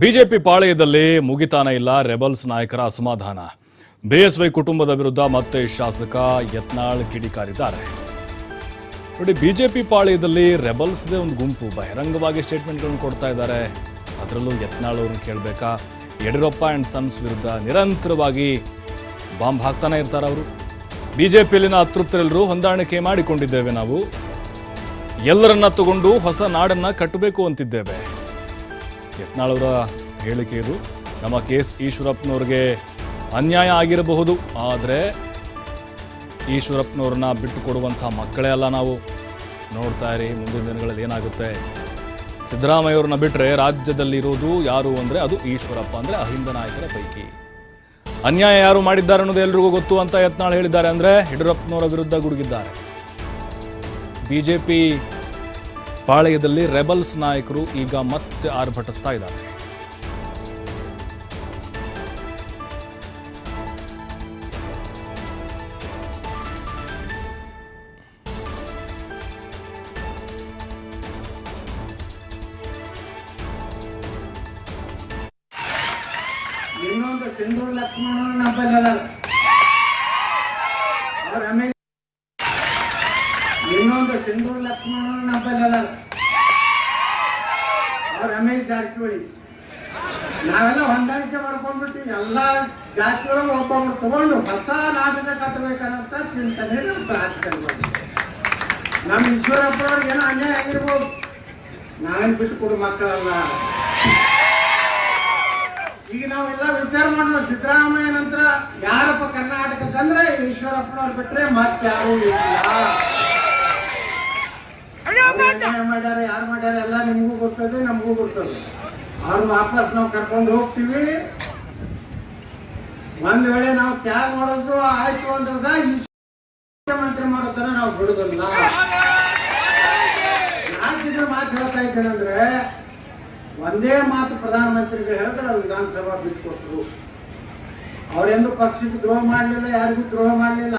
BJP ಪಾಳೆಯದಲ್ಲಿ ಮುಗಿತಾನೆ ಇಲ್ಲ rebels ನಾಯಕರ ಅಸಮಾಧಾನ. ಬಿಎಸ್ವೈ ಕುಟುಂಬದ ವಿರುದ್ಧ ಮತ್ತೆ ಶಾಸಕ ಯತ್ನಾಳ್ ಕಿಡಿಕಾರಿದ್ದಾರೆ. ನೋಡಿ, ಬಿಜೆಪಿ ಪಾಳೆಯದಲ್ಲಿ ರೆಬಲ್ಸ್ದೇ ಒಂದು ಗುಂಪು ಬಹಿರಂಗವಾಗಿ ಸ್ಟೇಟ್ಮೆಂಟ್ಗಳನ್ನು ಕೊಡ್ತಾ ಇದ್ದಾರೆ. ಅದರಲ್ಲೂ ಯತ್ನಾಳ್ ಅವ್ರನ್ನ ಕೇಳಬೇಕಾ? ಯಡಿಯೂರಪ್ಪ ಆ್ಯಂಡ್ ಸನ್ಸ್ ವಿರುದ್ಧ ನಿರಂತರವಾಗಿ ಬಾಂಬ್ ಹಾಕ್ತಾನೆ ಇರ್ತಾರೆ ಅವರು. ಬಿಜೆಪಿಯಲ್ಲಿನ ಅತೃಪ್ತರೆಲ್ಲರೂ ಹೊಂದಾಣಿಕೆ ಮಾಡಿಕೊಂಡಿದ್ದೇವೆ, ನಾವು ಎಲ್ಲರನ್ನ ತಗೊಂಡು ಹೊಸ ನಾಡನ್ನ ಕಟ್ಟಬೇಕು ಅಂತಿದ್ದೇವೆ. ಯತ್ನಾಳ್ ಅವರ ಹೇಳಿಕೆ ಇದು. ನಮ್ಮ KS ಈಶ್ವರಪ್ಪನವ್ರಿಗೆ ಅನ್ಯಾಯ ಆಗಿರಬಹುದು, ಆದರೆ ಈಶ್ವರಪ್ಪನವ್ರನ್ನ ಬಿಟ್ಟು ಕೊಡುವಂಥ ಮಕ್ಕಳೇ ಅಲ್ಲ ನಾವು. ನೋಡ್ತಾ ಇರಿ ಮುಂದಿನ ದಿನಗಳಲ್ಲಿ ಏನಾಗುತ್ತೆ. ಸಿದ್ದರಾಮಯ್ಯವ್ರನ್ನ ಬಿಟ್ಟರೆ ರಾಜ್ಯದಲ್ಲಿರೋದು ಯಾರು ಅಂದರೆ ಅದು ಈಶ್ವರಪ್ಪ, ಅಂದರೆ ಅಹಿಂದ ನಾಯಕರ ಪೈಕಿ. ಅನ್ಯಾಯ ಯಾರು ಮಾಡಿದ್ದಾರೆ ಅನ್ನೋದು ಎಲ್ರಿಗೂ ಗೊತ್ತು ಅಂತ ಯತ್ನಾಳ್ ಹೇಳಿದ್ದಾರೆ. ಅಂದರೆ ಯಡಿಯೂರಪ್ಪನವರ ವಿರುದ್ಧ ಗುಡುಗಿದ್ದಾರೆ. ಬಿಜೆಪಿ ಪಾಳೆಯದಲ್ಲಿ ರೆಬಲ್ಸ್ ನಾಯಕರು ಈಗ ಮತ್ತೆ ಆರ್ಭಟಿಸ್ತಾ ಇದ್ದಾರೆ. ಇನ್ನೊಂದು ಸಿಂಧೂರು ಲಕ್ಷ್ಮಣ ನಂಬಲ್ಲ, ಇನ್ನೊಂದು ಸಿಂಧೂರು ಲಕ್ಷ್ಮಣ ನಂಬಲ್ಲ, ಅವ್ರ ರಮೇಶ್ ಜಾರಕಿಹೊಳಿ. ನಾವೆಲ್ಲ ಹೊಂದಾಣಿಕೆ ಮಾಡ್ಕೊಂಡ್ಬಿಟ್ಟು ಎಲ್ಲ ಜಾತಿಯೊಳಗೆ ಒಬ್ಬೊಬ್ರು ತಗೊಂಡು ಹೊಸ ನಾಟಕ ಕಟ್ಟಬೇಕನ್ನಂತ ಚಿಂತನೆ ರಾಜಕಾರಣಿ. ನಮ್ಮ ಈಶ್ವರಪ್ಪನವ್ರಿಗೆ ಏನೋ ಅನ್ಯಾಯ ಆಗಿರ್ಬೋದು, ನಾವೇನು ಬಿಟ್ಟು ಕೊಡು ಮಕ್ಕಳಲ್ಲ. ಈಗ ನಾವೆಲ್ಲ ವಿಚಾರ ಮಾಡೋಣ, ಸಿದ್ದರಾಮಯ್ಯ ನಂತರ ಯಾರಪ್ಪ ಕರ್ನಾಟಕಕ್ಕಂದ್ರೆ ಈಶ್ವರಪ್ಪನವ್ರು ಬಿಟ್ರೆ ಮತ್ತೆ ಯಾರು ಇಲ್ಲ. ಮಾಡ್ಯಾರ, ಯಾರು ಮಾಡ್ಯಾರ ಎಲ್ಲ ನಿಮಗೂ ಗೊತ್ತದೆ, ನಮಗೂ ಗೊತ್ತದೆ. ಅವ್ರು ವಾಪಸ್ ನಾವು ಕರ್ಕೊಂಡು ಹೋಗ್ತೀವಿ. ಒಂದ್ ವೇಳೆ ನಾವು ತ್ಯಾಗ ಮಾಡೋದು ಆಯ್ತು ಅಂದ್ರೆ ಮುಖ್ಯಮಂತ್ರಿ ಮಾಡೋದನ್ನ ನಾವು ಬಿಡುದಿಲ್ಲ. ಯಾಕಿದ್ರ ಮಾತು ಹೇಳ್ತಾ ಇದ್ದೇನೆಂದ್ರೆ, ಒಂದೇ ಮಾತು ಪ್ರಧಾನಮಂತ್ರಿಗಳು ಹೇಳಿದ್ರೆ ಅವ್ರು ವಿಧಾನಸಭಾ ಬಿಟ್ಕೊಟ್ರು. ಅವರೆಂದು ಪಕ್ಷಕ್ಕೆ ದ್ರೋಹ ಮಾಡಲಿಲ್ಲ, ಯಾರಿಗೂ ದ್ರೋಹ ಮಾಡಲಿಲ್ಲ.